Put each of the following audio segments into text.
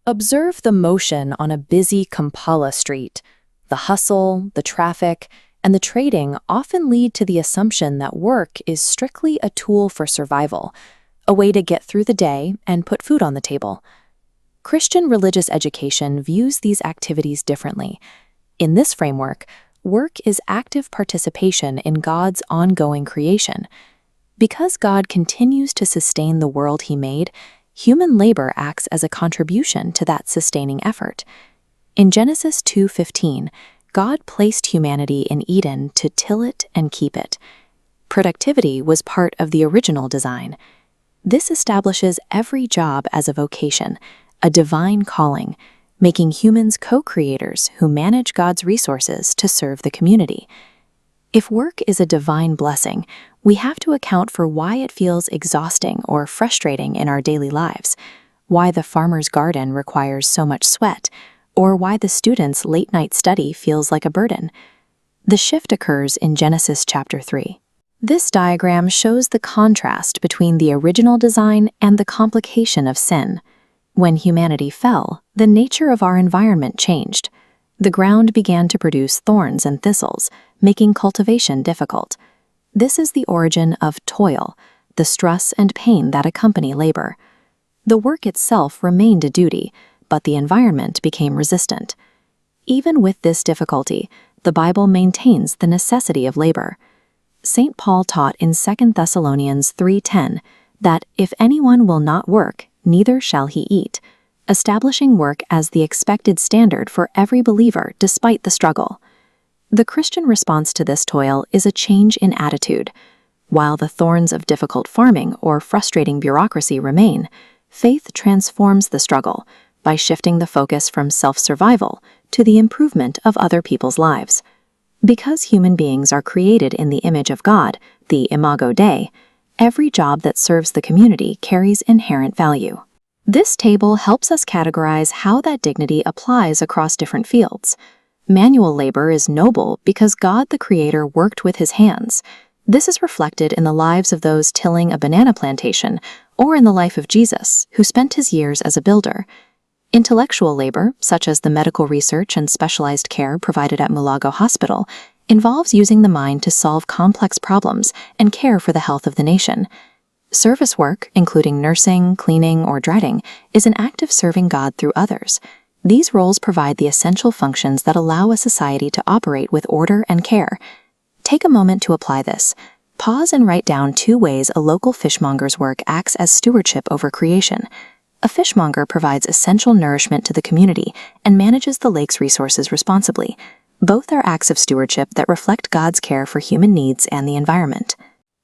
Observe the motion on a busy Kampala street. The hustle, the traffic, and the trading often lead to the assumption that work is strictly a tool for survival, a way to get through the day and put food on the table. Christian religious education views these activities differently. In this framework, work is active participation in God's ongoing creation. Because God continues to sustain the world He made, human labor acts as a contribution to that sustaining effort. In Genesis 2:15, God placed humanity in Eden to till it and keep it. Productivity was part of the original design. This establishes every job as a vocation, a divine calling, making humans co-creators who manage God's resources to serve the community. If work is a divine blessing, we have to account for why it feels exhausting or frustrating in our daily lives, why the farmer's garden requires so much sweat, or why the student's late-night study feels like a burden. The shift occurs in Genesis chapter 3. This diagram shows the contrast between the original design and the complication of sin. When humanity fell, the nature of our environment changed. The ground began to produce thorns and thistles, making cultivation difficult. This is the origin of toil, the stress and pain that accompany labor. The work itself remained a duty, but the environment became resistant. Even with this difficulty, the Bible maintains the necessity of labor. St. Paul taught in 2 Thessalonians 3:10 that if anyone will not work, neither shall he eat, establishing work as the expected standard for every believer despite the struggle. The Christian response to this toil is a change in attitude. While the thorns of difficult farming or frustrating bureaucracy remain, faith transforms the struggle by shifting the focus from self-survival to the improvement of other people's lives. Because human beings are created in the image of God, the Imago Dei, every job that serves the community carries inherent value. This table helps us categorize how that dignity applies across different fields. Manual labor is noble because God the Creator worked with His hands. This is reflected in the lives of those tilling a banana plantation, or in the life of Jesus, who spent his years as a builder. Intellectual labor, such as the medical research and specialized care provided at Mulago Hospital, involves using the mind to solve complex problems and care for the health of the nation. Service work, including nursing, cleaning, or dreading, is an act of serving God through others. These roles provide the essential functions that allow a society to operate with order and care. Take a moment to apply this. Pause and write down 2 ways a local fishmonger's work acts as stewardship over creation. A fishmonger provides essential nourishment to the community and manages the lake's resources responsibly. Both are acts of stewardship that reflect God's care for human needs and the environment.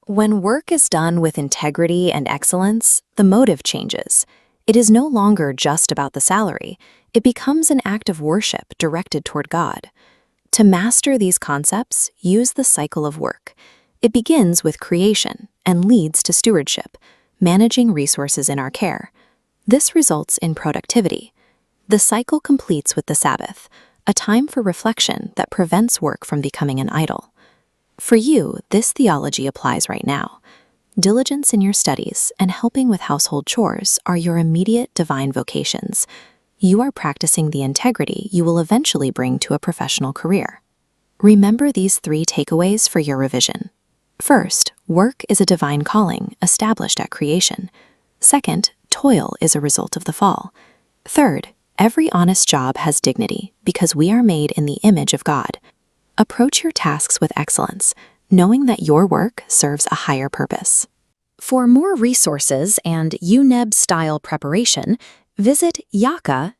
When work is done with integrity and excellence, the motive changes. It is no longer just about the salary. It becomes an act of worship directed toward God. To master these concepts, use the cycle of work. It begins with creation and leads to stewardship, managing resources in our care. This results in productivity. The cycle completes with the Sabbath, a time for reflection that prevents work from becoming an idol. For you, this theology applies right now. Diligence in your studies and helping with household chores are your immediate divine vocations. You are practicing the integrity you will eventually bring to a professional career. Remember these 3 takeaways for your revision. First, work is a divine calling established at creation. Second, toil is a result of the fall. Third, every honest job has dignity because we are made in the image of God. Approach your tasks with excellence, knowing that your work serves a higher purpose. For more resources and UNEB-style preparation, visit yaka.cc.